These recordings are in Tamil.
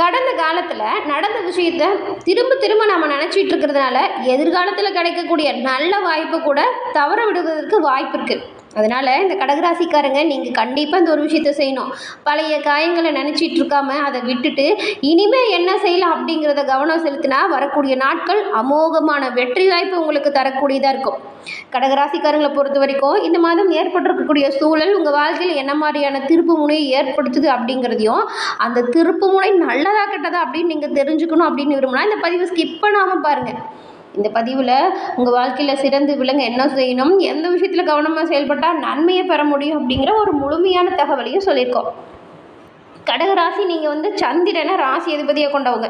கடந்த காலத்தில் நடந்த விஷயத்த திரும்ப திரும்ப நம்ம நினச்சிட்டு இருக்கிறதுனால எதிர்காலத்தில் கிடைக்கக்கூடிய நல்ல வாய்ப்பு கூட தவற விடுவதற்கு வாய்ப்பு இருக்குது. அதனால் இந்த கடகராசிக்காரங்க நீங்கள் கண்டிப்பாக இந்த ஒரு விஷயத்த செய்யணும். பழைய காயங்களை நினச்சிட்டு இருக்காம அதை விட்டுட்டு இனிமேல் என்ன செய்யலாம் அப்படிங்கிறத கவனம் செலுத்தினா வரக்கூடிய நாட்கள் அமோகமான வெற்றி வாய்ப்பு உங்களுக்கு தரக்கூடியதாக இருக்கும். கடகராசிக்காரங்களை பொறுத்த வரைக்கும் இந்த மாதம் ஏற்பட்டிருக்கக்கூடிய சூழல் உங்கள் வாழ்க்கையில் என்ன மாதிரியான திருப்பு முனையை ஏற்படுத்துது அப்படிங்கிறதையும், அந்த திருப்பு முனை நல்லதா கெட்டதா அப்படின்னு நீங்கள் தெரிஞ்சுக்கணும் அப்படின்னு விரும்பினா இந்த பதிவை ஸ்கிப் பண்ணாமல் பாருங்கள். இந்த பதிவில் உங்கள் வாழ்க்கையில் சிறந்து விளங்க என்ன செய்யணும், எந்த விஷயத்தில் கவனமாக செயல்பட்டால் நன்மையை பெற முடியும் அப்படிங்கிற ஒரு முழுமையான தகவலையும் சொல்லியிருக்கோம். கடகராசி நீங்கள் சந்திரனை ராசி அதிபதியாக கொண்டவங்க.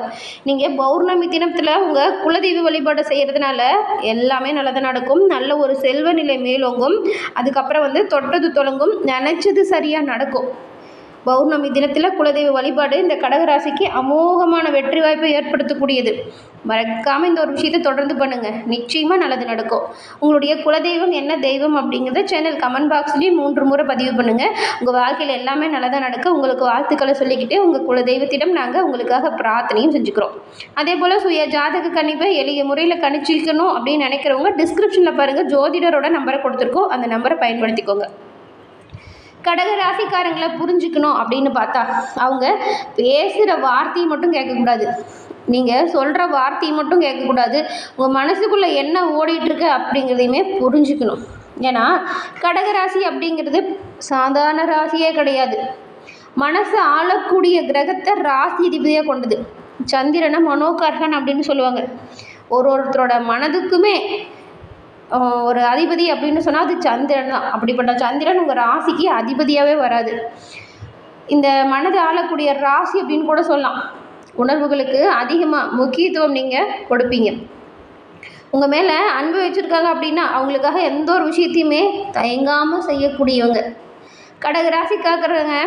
நீங்கள் பௌர்ணமி தினத்தில் உங்கள் குலதெய்வ வழிபாடு செய்கிறதுனால எல்லாமே நல்லதாக நடக்கும். நல்ல ஒரு செல்வ நிலை மேலோங்கும். அதுக்கப்புறம் தொட்டது தொடங்கும், நினச்சது சரியாக நடக்கும். பௌர்ணமி தினத்தில் குலதெய்வ வழிபாடு இந்த கடகராசிக்கு அமோகமான வெற்றி வாய்ப்பை ஏற்படுத்தக்கூடியது. மறக்காமல் இந்த ஒரு விஷயத்தை தொடர்ந்து பண்ணுங்கள், நிச்சயமாக நல்லது நடக்கும். உங்களுடைய குலதெய்வம் என்ன தெய்வம் அப்படிங்கிறத சேனல் கமெண்ட் பாக்ஸ்லேயும் 3 முறை பதிவு பண்ணுங்கள். உங்கள் வாழ்க்கையில் எல்லாமே நல்லதாக நடக்க உங்களுக்கு வாழ்த்துக்களை சொல்லிக்கிட்டே உங்கள் குலதெய்வத்திடம் நாங்கள் உங்களுக்காக பிரார்த்தனையும் செஞ்சுக்கிறோம். அதே போல் சுய ஜாதக கணிப்பை எளிய முறையில் கணிச்சிக்கணும் அப்படின்னு நினைக்கிறவங்க டிஸ்கிரிப்ஷனில் பாருங்கள், ஜோதிடரோட நம்பரை கொடுத்துருக்கோம், அந்த நம்பரை பயன்படுத்திக்கோங்க. கடகராசிக்காரங்களை புரிஞ்சுக்கணும் அப்படின்னு பார்த்தா அவங்க பேசுகிற வார்த்தையை மட்டும் கேட்கக்கூடாது, நீங்கள் சொல்கிற வார்த்தையை மட்டும் கேட்கக்கூடாது, உங்கள் மனசுக்குள்ளே என்ன ஓடிட்டுருக்கு அப்படிங்கிறதையுமே புரிஞ்சுக்கணும். ஏன்னா கடகராசி அப்படிங்கிறது சாதாரண ராசியே கிடையாது. மனசை ஆளக்கூடிய கிரகத்தை ராசி அதிபதியாக கொண்டது. சந்திரனை மனோகர்கன் அப்படின்னு சொல்லுவாங்க. ஒருத்தரோட மனதுக்குமே ஒரு அதிபதி அப்படின்னு சொன்னால் அது சந்திரன் தான். அப்படிப்பட்ட சந்திரன் உங்கள் ராசிக்கு அதிபதியாகவே வராது. இந்த மனதை ஆளக்கூடிய ராசி அப்படின்னு கூட சொல்லலாம். உணர்வுகளுக்கு அதிகமாக முக்கியத்துவம் நீங்கள் கொடுப்பீங்க. உங்கள் மேலே அன்பு வச்சுருக்காங்க அப்படின்னா அவங்களுக்காக எந்த ஒரு விஷயத்தையுமே தயங்காமல் செய்யக்கூடியவங்க. கடகராசி காக்கிறவங்க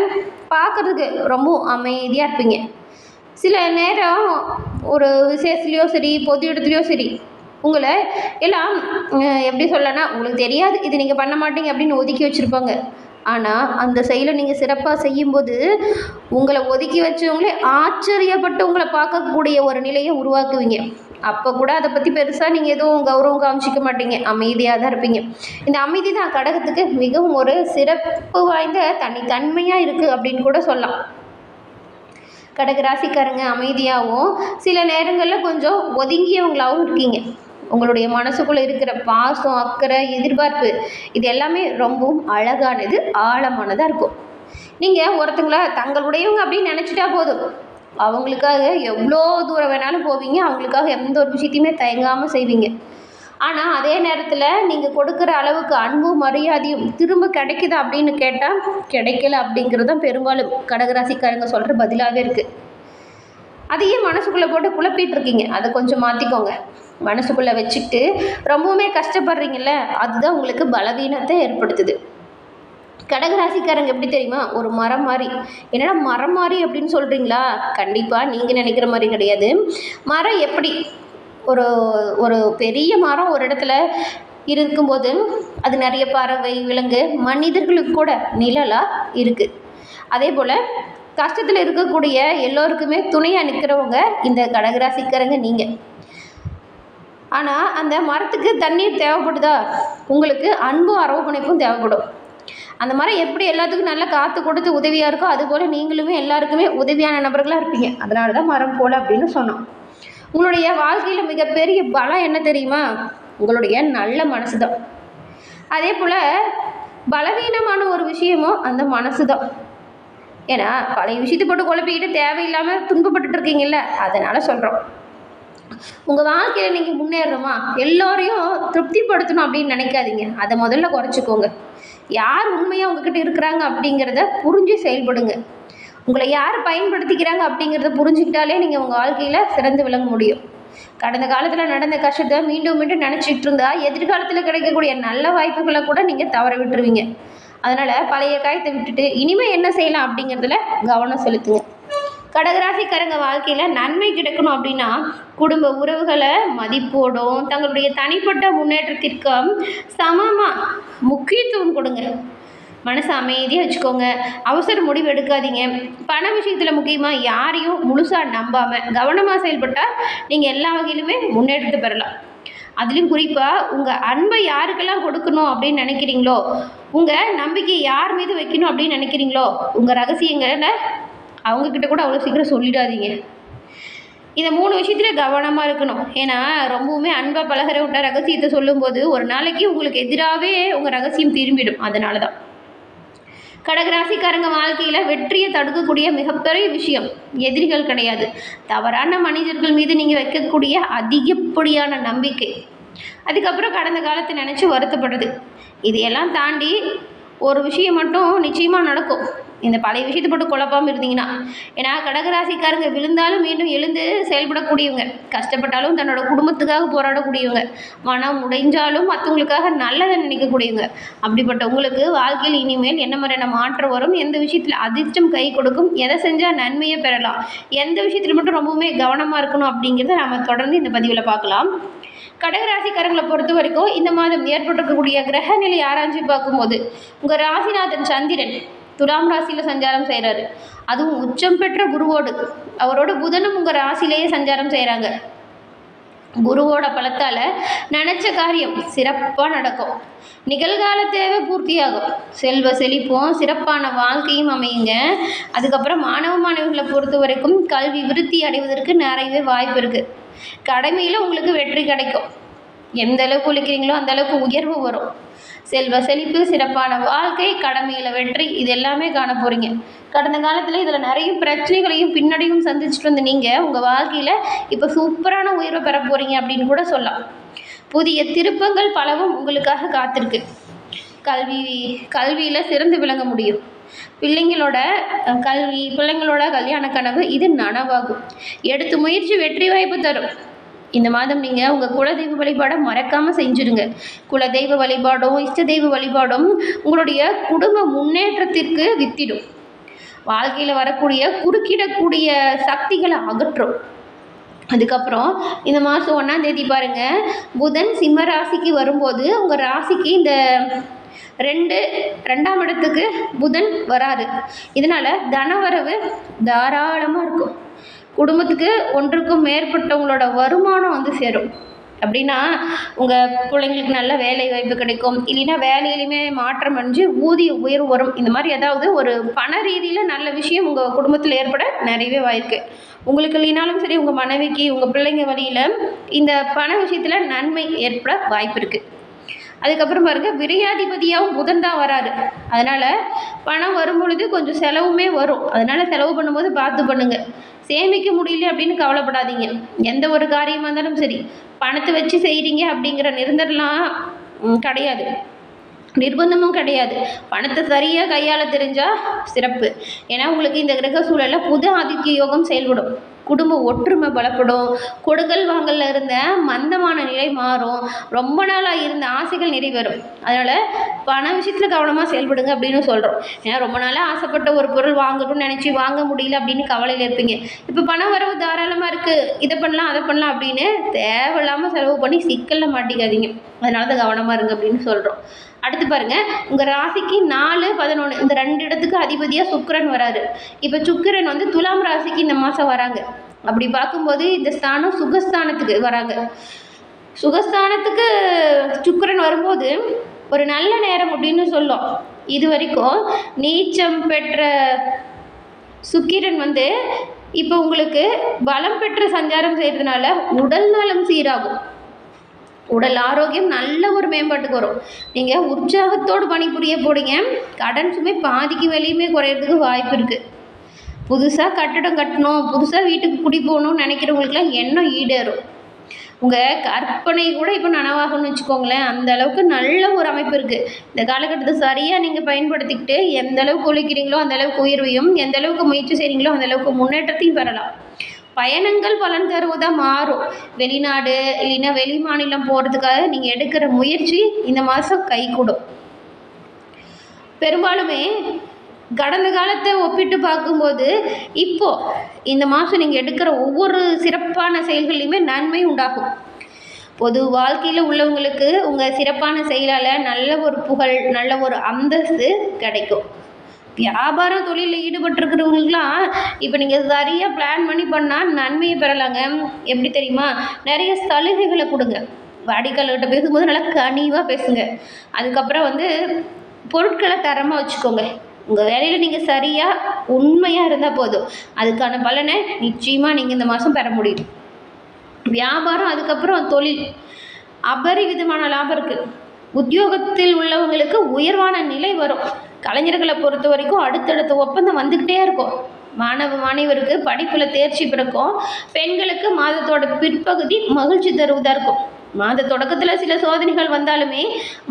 பார்க்குறதுக்கு ரொம்ப அமைதியாக இருப்பீங்க. சில நேரம் ஒரு விசேஷத்துலேயோ சரி, பொது இடத்துலையோ சரி, உங்களை எல்லாம் எப்படி சொல்லனா உங்களுக்கு தெரியாது, இது நீங்கள் பண்ண மாட்டீங்க அப்படின்னு ஒதுக்கி வச்சுருப்பாங்க. ஆனால் அந்த செயலை நீங்கள் சிறப்பாக செய்யும்போது உங்களை ஒதுக்கி வச்சவங்களே ஆச்சரியப்பட்டு உங்களை பார்க்கக்கூடிய ஒரு நிலையை உருவாக்குவீங்க. அப்போ கூட அதை பற்றி பெருசாக நீங்கள் எதுவும் கௌரவம் காமிச்சிக்க மாட்டீங்க, அமைதியாக தான் இருப்பீங்க. இந்த அமைதி தான் கடகத்துக்கு மிகவும் ஒரு சிறப்பு வாய்ந்த தனித்தன்மையாக இருக்குது அப்படின்னு கூட சொல்லலாம். கடகராசிக்காரங்க அமைதியாகவும் சில நேரங்களில் கொஞ்சம் ஒதுங்கியவங்களாகவும் இருக்கீங்க. உங்களுடைய மனசுக்குள்ளே இருக்கிற பாசம், அக்கறை, எதிர்பார்ப்பு இது எல்லாமே ரொம்பவும் அழகானது, ஆழமானதாக இருக்கும். நீங்கள் ஒருத்தங்கள தங்களுடையவங்க அப்படின்னு நினச்சிட்டா போதும், அவங்களுக்காக எவ்வளோ தூரம் வேணாலும் போவீங்க, அவங்களுக்காக எந்த ஒரு விஷயத்தையுமே தயங்காமல் செய்வீங்க. ஆனால் அதே நேரத்தில் நீங்கள் கொடுக்குற அளவுக்கு அன்பும் மரியாதையும் திரும்ப கிடைக்குதா அப்படின்னு கேட்டால் கிடைக்கல அப்படிங்கிறது தான் பெரும்பாலும் கடகராசிக்காரங்க சொல்கிற பதிலாகவே இருக்குது. அதையே மனசுக்குள்ளே போட்டு குழப்பிட்டு இருக்கீங்க, அதை கொஞ்சம் மாற்றிக்கோங்க. மனசுக்குள்ளே வச்சுக்கிட்டு ரொம்பவுமே கஷ்டப்படுறீங்கள, அதுதான் உங்களுக்கு பலவீனத்தை ஏற்படுத்துது. கடகராசிக்காரங்க எப்படி தெரியுமா, ஒரு மரம் மாதிரி. என்னடா மரம் மாதிரி அப்படின்னு சொல்கிறீங்களா? கண்டிப்பாக நீங்கள் நினைக்கிற மாதிரி கிடையாது. மரம் எப்படி ஒரு ஒரு பெரிய மரம் ஒரு இடத்துல இருக்கும்போது அது நிறைய பறவை, விலங்கு, மனிதர்களுக்கு கூட நிழலாக இருக்குது. அதே போல் கஷ்டத்தில் இருக்கக்கூடிய எல்லோருக்குமே துணையாக நிற்கிறவங்க இந்த கடகராசிக்காரங்க நீங்கள். ஆனால் அந்த மரத்துக்கு தண்ணீர் தேவைப்படுதா, உங்களுக்கு அன்பும் அரவணைப்பும் தேவைப்படும். அந்த மரம் எப்படி எல்லாத்துக்கும் நல்லா காற்று கொடுத்து உதவியாக இருக்கோ அதுபோல் நீங்களுமே எல்லாருக்குமே உதவியான நபர்களாக இருப்பீங்க. அதனால தான் மரம் போல் அப்படின்னு சொன்னோம். உங்களுடைய வாழ்க்கையில் மிகப்பெரிய பலம் என்ன தெரியுமா, உங்களுடைய நல்ல மனசு தான். அதே போல் பலவீனமான ஒரு விஷயமும் அந்த மனசு தான். ஏன்னா பழைய விஷயத்தை போட்டு குழப்பிக்கிட்டு தேவையில்லாமல் துன்பப்பட்டுட்டு இருக்கீங்கல்ல, அதனால் சொல்கிறோம். உங்கள் வாழ்க்கையில் நீங்கள் முன்னேறணுமா, எல்லோரையும் திருப்திப்படுத்தணும் அப்படின்னு நினைக்காதீங்க. அதை முதல்ல குறைச்சிக்கோங்க. யார் உண்மையாக உங்ககிட்ட இருக்கிறாங்க அப்படிங்கிறத புரிஞ்சு செயல்படுங்க. உங்களை யார் பயன்படுத்திக்கிறாங்க அப்படிங்கிறத புரிஞ்சுக்கிட்டாலே நீங்கள் உங்கள் வாழ்க்கையில் சிறந்து விளங்க முடியும். கடந்த காலத்தில் நடந்த கஷ்டத்தை மீண்டும் மீண்டும் நினச்சிட்டு இருந்தால் எதிர்காலத்தில் கிடைக்கக்கூடிய நல்ல வாய்ப்புகளை கூட நீங்கள் தவற விட்டுருவீங்க. அதனால் பழைய காயத்தை விட்டுட்டு இனிமேல் என்ன செய்யலாம் அப்படிங்கிறதுல கவனம் செலுத்துங்க. கடகராசிக்காரங்க வாழ்க்கையில் நன்மை கிடைக்கணும் அப்படின்னா குடும்ப உறவுகளை மதிப்போடும் தங்களுடைய தனிப்பட்ட முன்னேற்றத்திற்கு சமமாக முக்கியத்துவம் கொடுங்க. மனசை அமைதியாக வச்சுக்கோங்க. அவசர முடிவு எடுக்காதீங்க. பண விஷயத்தில் முக்கியமாக யாரையும் முழுசாக நம்பாமல் கவனமாக செயல்பட்டால் நீங்கள் எல்லா வகையிலுமே முன்னேற்றத்தை பெறலாம். அதுலேயும் குறிப்பாக உங்கள் அன்பை யாருக்கெல்லாம் கொடுக்கணும் அப்படின்னு நினைக்கிறீங்களோ, உங்கள் நம்பிக்கை யார் மீது வைக்கணும் அப்படின்னு நினைக்கிறீங்களோ, உங்கள் ரகசியங்களை அவங்கக்கிட்ட கூட அவ்வளோ சீக்கிரம் சொல்லிடாதீங்க. இந்த 3 விஷயத்தில் கவனமாக இருக்கணும். ஏன்னா ரொம்பவுமே அன்பாக பழகிறவங்க ரகசியத்தை சொல்லும்போது ஒரு நாளைக்கு உங்களுக்கு எதிராகவே உங்கள் ரகசியம் திரும்பிடும். அதனால தான் கடகராசிக்காரங்க வாழ்க்கையில் வெற்றியை தடுக்கக்கூடிய மிகப்பெரிய விஷயம் எதிரிகள் கிடையாது, தவறான மனிதர்கள் மீது நீங்கள் வைக்கக்கூடிய அதிகப்படியான நம்பிக்கை. அதுக்கப்புறம் கடந்த காலத்தை நினச்சி வருத்தப்படுறது. இதையெல்லாம் தாண்டி ஒரு விஷயம் மட்டும் நிச்சயமாக நடக்கும். இந்த பழைய விஷயத்தை மட்டும் குழப்பாமல் இருந்தீங்கன்னா. ஏன்னா கடகராசிக்காரங்க விழுந்தாலும் மீண்டும் எழுந்து செயல்படக்கூடியவங்க, கஷ்டப்பட்டாலும் தன்னோட குடும்பத்துக்காக போராடக்கூடியவங்க, மனம் உடைஞ்சாலும் மற்றவங்களுக்காக நல்லதை நினைக்கக்கூடியவங்க. அப்படிப்பட்ட உங்களுக்கு வாழ்க்கையில் இனிமேல் என்ன மாதிரியான மாற்றம் வரும், எந்த விஷயத்தில் அதிர்ஷ்டம் கை கொடுக்கும், எதை செஞ்சால் நன்மையை பெறலாம், எந்த விஷயத்தில் மட்டும் ரொம்பவுமே கவனமாக இருக்கணும் அப்படிங்கிறத நம்ம தொடர்ந்து இந்த பதிவில் பார்க்கலாம். கடகராசிக்காரங்களை பொறுத்த வரைக்கும் இந்த மாதம் ஏற்பட்டிருக்கக்கூடிய கிரக நிலை ஆராய்ச்சி பார்க்கும்போது உங்கள் ராசிநாதன் சந்திரன் துலாம் ராசியில் சஞ்சாரம் செய்கிறாரு. அதுவும் உச்சம் பெற்ற குருவோடு, அவரோட புதனும் உங்கள் ராசிலேயே சஞ்சாரம் செய்கிறாங்க. குருவோட பலத்தால் நினச்ச காரியம் சிறப்பாக நடக்கும். நிகழ்கால தேவை பூர்த்தியாகும். செல்வ செழிப்பும் சிறப்பான வாழ்க்கையும் அமையுங்க. அதுக்கப்புறம் மாணவர்களை பொறுத்த வரைக்கும் கல்வி விருத்தி அடைவதற்கு நிறையவே வாய்ப்பு இருக்குது. கடமையில் உங்களுக்கு வெற்றி கிடைக்கும். எந்த அளவுக்கு உழைக்கிறீங்களோ அந்த அளவுக்கு உயர்வு வரும். செல்வ செழிப்பு, சிறப்பான வாழ்க்கை, கடமையில் வெற்றி, இது எல்லாமே காண போகிறீங்க. கடந்த காலத்தில் இதில் நிறைய பிரச்சனைகளையும் பின்னடையும் சந்திச்சுட்டு வந்து நீங்கள் உங்கள் வாழ்க்கையில் இப்போ சூப்பரான உயர்வை பெற போகிறீங்க அப்படின்னு கூட சொல்லலாம். புதிய திருப்பங்கள் பலவும் உங்களுக்காக காத்திருக்கு. கல்வியில் சிறந்து விளங்க முடியும். பிள்ளைங்களோட கல்யாண கனவு இது நனவாகும். எடுத்து முயற்சி வெற்றி வாய்ப்பு தரும். இந்த மாதம் நீங்கள் உங்கள் குலதெய்வ வழிபாடை மறக்காமல் செஞ்சுடுங்க. குலதெய்வ வழிபாடும் இஷ்ட தெய்வ வழிபாடும் உங்களுடைய குடும்ப முன்னேற்றத்திற்கு வித்திடும். வாழ்க்கையில் வரக்கூடிய குறுக்கிடக்கூடிய சக்திகளை அகற்றும். அதுக்கப்புறம் இந்த மாதம் 1ஆம் தேதி பாருங்கள், புதன் சிம்ம ராசிக்கு வரும்போது உங்கள் ராசிக்கு இந்த 2ஆம் இடத்துக்கு புதன் வராது. இதனால் தனவரவு தாராளமாக இருக்கும். குடும்பத்துக்கு ஒன்றுக்கும் மேற்பட்டவங்களோட வருமானம் வந்து சேரும். அப்படின்னா உங்கள் பிள்ளைங்களுக்கு நல்ல வேலை வாய்ப்பு கிடைக்கும். இல்லைன்னா வேலையிலுமே மாற்றம் அடைஞ்சு ஊதிய உயர்வு வரும். இந்த மாதிரி ஏதாவது ஒரு பண ரீதியில் நல்ல விஷயம் உங்கள் குடும்பத்தில் ஏற்பட நிறையவே வாய்ப்பு. உங்களுக்கு இல்லைனாலும் சரி, உங்கள் மனைவிக்கு உங்கள் பிள்ளைங்க வழியில் இந்த பண விஷயத்தில் நன்மை ஏற்பட வாய்ப்பு இருக்குது. அதுக்கப்புறம் பாருங்கள், விரையாதிபதியாகவும் புதன் தான் வராரு. அதனால் பணம் வரும் பொழுது கொஞ்சம் செலவுமே வரும். அதனால் செலவு பண்ணும்போது பார்த்து பண்ணுங்கள். சேமிக்க முடியல அப்படின்னு கவலைப்படாதீங்க. எந்த ஒரு காரியமாக இருந்தாலும் சரி, பணத்தை வச்சு செய்கிறீங்க அப்படிங்கிற கிடையாது, நிர்பந்தமும் கிடையாது. பணத்தை சரியாக கையாள தெரிஞ்சால் சிறப்பு. ஏன்னா உங்களுக்கு இந்த கிரக சூழலில் புது ஆதித்ய யோகம் செயல்படும். குடும்ப ஒற்றுமை பலப்படும். கொடுக்கல் வாங்கலில் இருந்த மந்தமான நிலை மாறும். ரொம்ப நாளாக இருந்த ஆசைகள் நிறைவேறும். அதனால் பண விஷயத்தில் கவனமாக செயல்படுங்க அப்படின்னு சொல்கிறோம். ஏன்னா ரொம்ப நாளாக ஆசைப்பட்ட ஒரு பொருள் வாங்கணும்னு நினச்சி வாங்க முடியல அப்படின்னு கவலையில் இருப்பீங்க. இப்போ பண வரவு தாராளமாக இருக்குது, இதை பண்ணலாம் அதை பண்ணலாம் அப்படின்னு தேவையில்லாமல் செலவு பண்ணி சிக்கலில் மாட்டிக்காதீங்க. அதனால தான் கவனமாக இருங்க அப்படின்னு சொல்கிறோம். அடுத்து பாருங்கள், உங்கள் ராசிக்கு 4, 11 இந்த 2 இடத்துக்கு அதிபதியாக சுக்கிரன் வராரு. இப்போ சுக்கிரன் வந்து துலாம் ராசிக்கு இந்த மாதம் வராங்க. அப்படி பார்க்கும்போது இந்த ஸ்தானம் சுகஸ்தானத்துக்கு வராங்க. சுகஸ்தானத்துக்கு சுக்கிரன் வரும்போது ஒரு நல்ல நேரம் அப்படின்னு சொல்லும். இது வரைக்கும் நீச்சம் பெற்ற சுக்கிரன் வந்து இப்போ உங்களுக்கு பலம் பெற்ற சஞ்சாரம் செய்கிறதுனால உடல் நலம் சீராகும். உடல் ஆரோக்கியம் நல்ல ஒரு மேம்பாட்டுக்கு வரும். நீங்கள் உற்சாகத்தோடு பணிபுரிய போடுங்க. கடன் சுமை பாதிக்கு வெளியுமே குறையிறதுக்கு வாய்ப்பு இருக்குது. புதுசாக கட்டடம் கட்டணும், புதுசாக வீட்டுக்கு குடி போகணும்னு நினைக்கிறவங்களுக்குலாம் எண்ணம் ஈடேறும். உங்கள் கற்பனை கூட இப்போ நனவாகணும்னு வச்சுக்கோங்களேன். அந்த அளவுக்கு நல்ல ஒரு அமைப்பு இருக்குது. இந்த காலகட்டத்தை சரியாக நீங்கள் பயன்படுத்திக்கிட்டு எந்த அளவுக்கு உழைக்கிறீங்களோ அந்த அளவுக்கு உயர்வையும், எந்த அளவுக்கு முயற்சி செய்கிறீங்களோ அந்த அளவுக்கு முன்னேற்றத்தையும் பெறலாம். பயணங்கள் பலன் தருவதாக மாறும். வெளிநாடு இல்லைன்னா வெளி மாநிலம் போகிறதுக்காக நீங்கள் எடுக்கிற முயற்சி இந்த மாதம் கைகூடும். பெரும்பாலுமே கடந்த காலத்தை ஒப்பிட்டு பார்க்கும்போது இப்போது இந்த மாதம் நீங்கள் எடுக்கிற ஒவ்வொரு சிறப்பான செயல்கள்லையுமே நன்மை உண்டாகும். பொது வாழ்க்கையில் உள்ளவங்களுக்கு உங்கள் சிறப்பான செயலால் நல்ல ஒரு புகழ், நல்ல ஒரு அந்தஸ்து கிடைக்கும். வியாபாரம் தொழிலில் ஈடுபட்டிருக்கிறவங்களுக்குலாம் இப்போ நீங்கள் சரியாக பிளான் பண்ணி பண்ணால் நன்மையை பெறலாங்க. எப்படி தெரியுமா? நிறைய சலுகைகளை கொடுங்க. வாடிக்கையாளர்கிட்ட பேசும்போது நல்லா கனிவாக பேசுங்க. அதுக்கப்புறம் வந்து பொருட்களை தரமாக வச்சுக்கோங்க. உங்கள் வேலையில் நீங்கள் சரியாக உண்மையாக இருந்தால் போதும், அதுக்கான பலனை நிச்சயமாக நீங்கள் இந்த மாதம் பெற முடியும். வியாபாரம், அதுக்கப்புறம் தொழில், அபரிவிதமான லாபம் இருக்குது. உத்தியோகத்தில் உள்ளவங்களுக்கு உயர்வான நிலை வரும். கலைஞர்களை பொறுத்த வரைக்கும் அடுத்தடுத்த ஒப்பந்தம் வந்துக்கிட்டே இருக்கும். மாணவருக்கு படிப்பில் தேர்ச்சி பிறக்கும். பெண்களுக்கு மாதத்தோட பிற்பகுதி மகிழ்ச்சி தருவதாக இருக்கும். மாத தொடக்கத்தில் சில சோதனைகள் வந்தாலுமே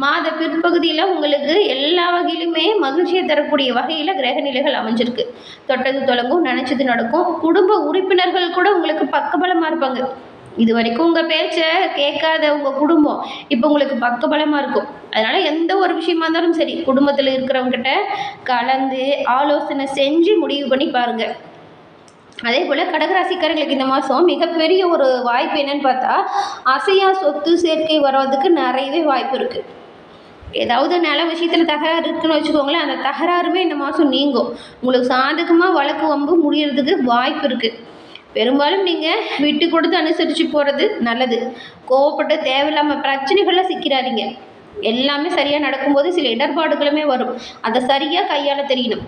மாத பிற்பகுதியில் உங்களுக்கு எல்லா வகையிலுமே மகிழ்ச்சியை தரக்கூடிய வகையில் கிரக நிலைகள் அமைஞ்சிருக்கு. தொட்டது தொடங்கும், நினச்சது நடக்கும். குடும்ப உறுப்பினர்கள் கூட உங்களுக்கு பக்கபலமாக இருப்பாங்க. இது வரைக்கும் உங்கள் பேச்சை கேட்காத உங்கள் குடும்பம் இப்போ உங்களுக்கு பக்கபலமாக இருக்கும். அதனால் எந்த ஒரு விஷயமா இருந்தாலும் சரி, குடும்பத்தில் இருக்கிறவங்ககிட்ட கலந்து ஆலோசனை செஞ்சு முடிவு பண்ணி பாருங்கள். அதே போல் கடகராசிக்காரங்களுக்கு இந்த மாதம் மிகப்பெரிய ஒரு வாய்ப்பு என்னன்னு பார்த்தா, அசையா சொத்து சேர்க்கை வர்றதுக்கு நிறையவே வாய்ப்பு இருக்குது. ஏதாவது நில விஷயத்தில் தகராறு இருக்குன்னு வச்சுக்கோங்களேன், அந்த தகராறுமே இந்த மாதம் நீங்கும். உங்களுக்கு சாதகமாக வழக்கு வம்பு முடியறதுக்கு வாய்ப்பு இருக்குது. பெரும்பாலும் நீங்கள் விட்டு கொடுத்து அனுசரித்து போகிறது நல்லது. கோவப்பட்டு தேவையில்லாமல் பிரச்சனைகளில் சிக்கிறாதீங்க. எல்லாமே சரியாக நடக்கும்போது சில இடர்பாடுகளுமே வரும். அதை சரியாக கையாள தெரியணும்.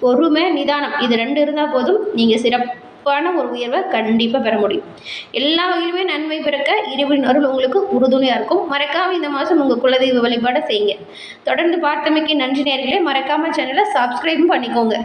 பொறுமை, நிதானம், இது 2 இருந்தால் போதும், நீங்கள் சிறப்பான ஒரு உயர்வை கண்டிப்பாக பெற முடியும். எல்லா வகையிலுமே நன்மை பிறக்க இறைவனின் அருள் உங்களுக்கு உறுதுணையாக இருக்கும். மறக்காமல் இந்த மாதம் உங்கள் குலதெய்வ வழிபாடை செய்யுங்க. தொடர்ந்து பார்த்தமைக்கு நன்றி நேயர்களே. மறக்காமல் சேனலை சப்ஸ்கிரைபும் பண்ணிக்கோங்க.